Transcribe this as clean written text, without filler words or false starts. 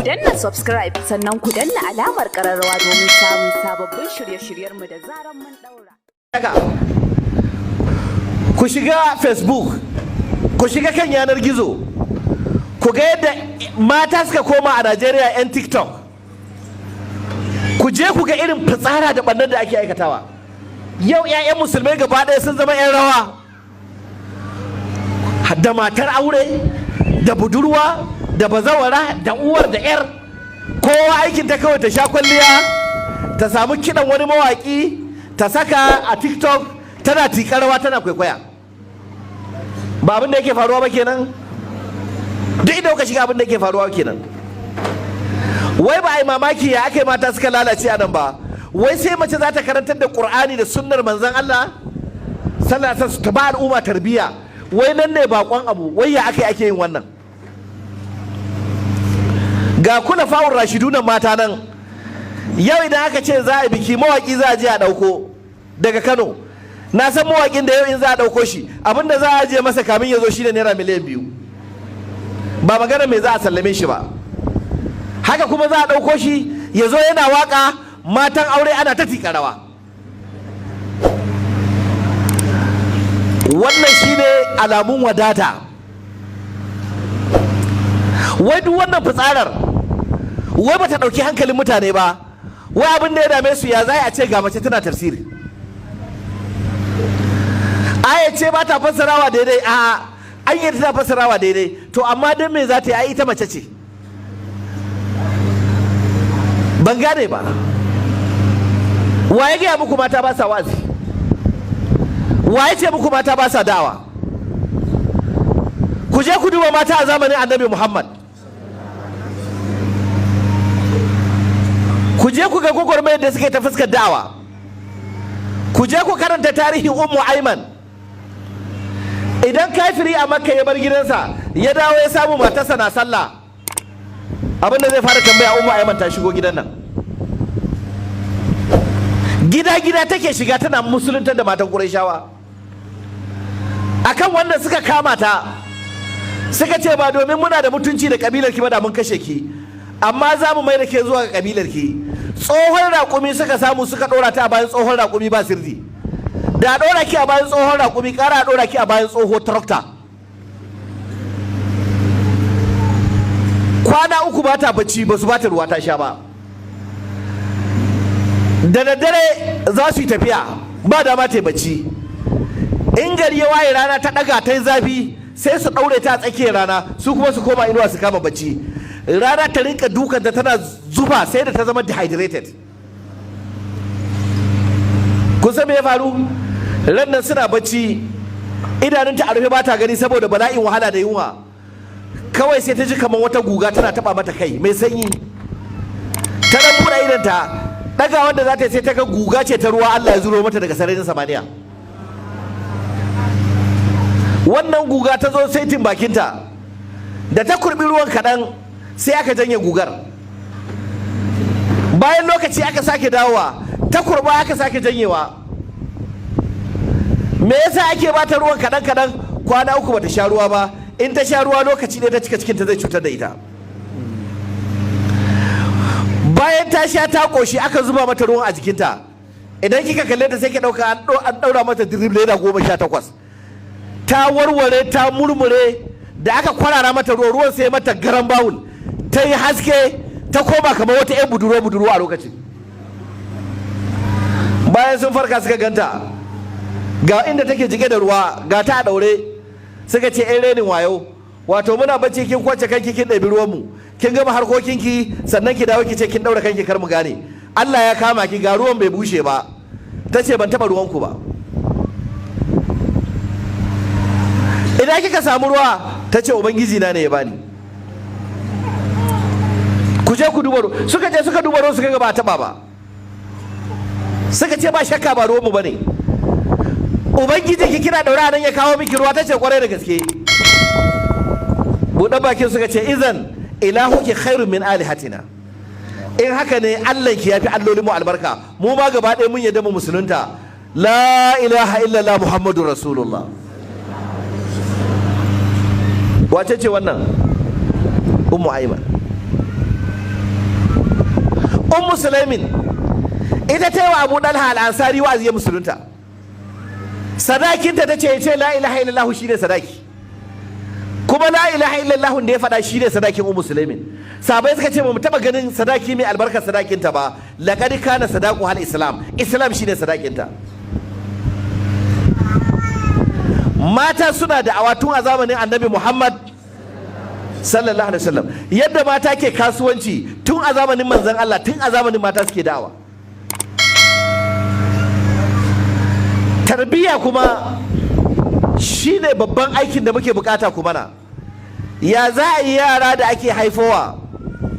danna subscribe sannan ku danna alamar ƙararrawa domin samun sababbin shirye-shiryenmu da zaran mun daura. Ku shiga Facebook, ku shiga kan yanar gizo, ku ga yadda mata suka koma a Najeriya 'yan TikTok. Ku je ku ga irin fitsara da ɓannar da ake aikatawa. Yau 'ya'yan musulmai gaba ɗaya sun zama 'yan rawa. Da matar aure, da budurwa, da bazawara, da uwar da 'yar. Kowa aikin ta kawai ta sha kwalliya, ta samu kiɗan wani mawaƙi, ta saka a TikTok, tana tiƙar rawa tana kwaikwaya. Ba abin da yake faruwa ba kenan? Duk inda kuka shiga abin da yake faruwa kenan. Wai ba a yi mamaki ya aka yi mata suka lalace a nan ba. Wai sai mace za ta karantar da Qur'ani da sunnar manzon Allah sallallahu alaihi wasallam ta ba al'umma tarbiyya. Wai nan ne bakon abu. Wai ya aka yi ake yin wannan? Ga kula fa'ur rashidunan mata nan. Yau idan aka ce za a biki mawaki za a je a ɗauko daga Kano. Na san mawakin da yau in za a ɗauko shi abinda za a je masa kamin ya zo shi ne naira miliyan 2. Ba magana mai za a sallame shi ba. Haka kuma za a ɗauko shi ya zo yana waka matan aure ana ta tika rawa. Wannan shi ne alamun wadata. Wai duk wannan fitsarar wai bata ɗauki hankalin mutane ba. Wai abin da ya dame su ya za a ce ga mace tana tafsiri. Aya ce ba ta fassarawa daidai, a an yi ta fassarawa daidai, to amma don me za ta yi? Ai ita mace ce. Ban gane ba. Wa ya gaya muku mata ba sa wazi? Wa ya ce muku mata ba sa dawa? Ku je ku duba mata a zamanin Annabi Muhammad. Ku je ku ga gwagwarmayar da suke ta fuskar dawa. Ku je ku karanta tarihin Ummu Aiman. Idan kafiri a Makka ya bar gidansa ya dawo ya samu matarsa na sallah, abin da zai fara tambaya Ummu Aiman ta shigo gidan nan. Gida-gida take shiga tana musuluntar da matan Qurayshawa. Akan wannan suka kama ta, suka ce ba domin muna da mutunci da kabilar ki ba da mun kashe ki, amma za mu mai da ke zuwa ga kabilar ki. Tsohon raƙumi suka samu suka ɗora ta a bayan tsohon raƙumi ba sirri. Da ɗora ki a bayan tsohon raƙumi ƙara a ɗora ki a bayan tsohon tarakta. Kwana uku ba ta bacci ba su ba ta ruwa ta sha ba. Da daddare za su yi tafiya ba dama ta yi bacci. In gari ya waye rana ta ɗaga ta yi zafi sai su ɗaure ta a tsakiyar rana su kuma su koma inuwa su kama bacci. Rana ta rinka dukanta tana zufa sai da ta zama dehydrated. Kun san me ya faru? Rannan suna bacci idanunta a rufe ba ta gani saboda bala'in wahala da yunwa. Kawai sai ta ji kamar wata guga tana taba mata kai mai sanyi. Ta dan buɗe idanta, daga wanda za ta yi sai ta ga guga ce ta ruwa Allah ya zuro mata daga sararin samaniya. Wannan guga ta zo saitin bakinta, da ta kurbi ruwan kaɗan sai aka janye gugar. Bayan lokaci aka sake dawowa, ta kurba aka sake janyewa. Me yasa ake bata ruwan kaɗan-kaɗan? Kwana uku bata sha ruwa ba. In ta sha ruwa lokaci ne ta cika cikinta zai cutar da ita. Bayan ta sha ta ƙoshi aka zuba mata ruwan a jikinta. Idan kika kalle ta sai ki ɗauka an ɗaura mata drip leda 18. Ta warware ta murmure da aka kwarara mata ruwan sai mata garan bawul. Ta yi haske ta koma kamar wata 'yan budurwa a lokacin. Bayan sun farka suka ganta ga inda take jike da ruwa ga ta a daure, suka ce ɗan renin wayo, wato muna bacci kin kwace kanki kin ɗabi ruwanmu, kin gama harkokinki sannan ki dawo ki ce kin ɗaura kanki kar mu gane. Allah ya kama ki ga ruwan bai bushe ba. Ta ce ban taɓa ruwanku ba. Idan kika samu ruwa, ta ce ubangiji na ne ya bani. Ku je ku duba ruwa. Suka je suka duba ruwa suka ga ba taɓa ba. Suka ce ba shakka ba ruwanmu ba ne. Ubangiji ki kira daura nan ya kawo miki ruwa. Ta ce kwarai da gaske. Buɗe bakin suka ce izan ilahuki khairun min alihatina. In haka ne Allah ki yafi allolin mu albarka. Mu ma gaba ɗaya mun yadda mu musulunta. La ilaha illallah Muhammadur Rasulullah. Wace ce wannan? Ummu Aiman. Sulaimin ita ta yi wa Abu Dalha al-Ansari wa'azi ya musulunta. Sadakinta ta ce ya ce la ilaha illallah shine sadaki, kuma la ilaha illallah da ya faɗa shine sadakin Sulaimin. Sahabbai suka ce ba mu taɓa ganin sadaki mai albarkar sadakinta ba, laqad kana sadaqu hal islam, islam shine sadakinta. Mata suna da awatun a zamanin Annabi Muhammad sallallahu alaihi wasallam, yadda mata ke kasuwanci tun a zamanin manzon Allah, tun a zamanin mata suke da'awa. Tarbiyya kuma shine babban aikin da muke bukata kuma na. Ya za a yi yara da ake haifowa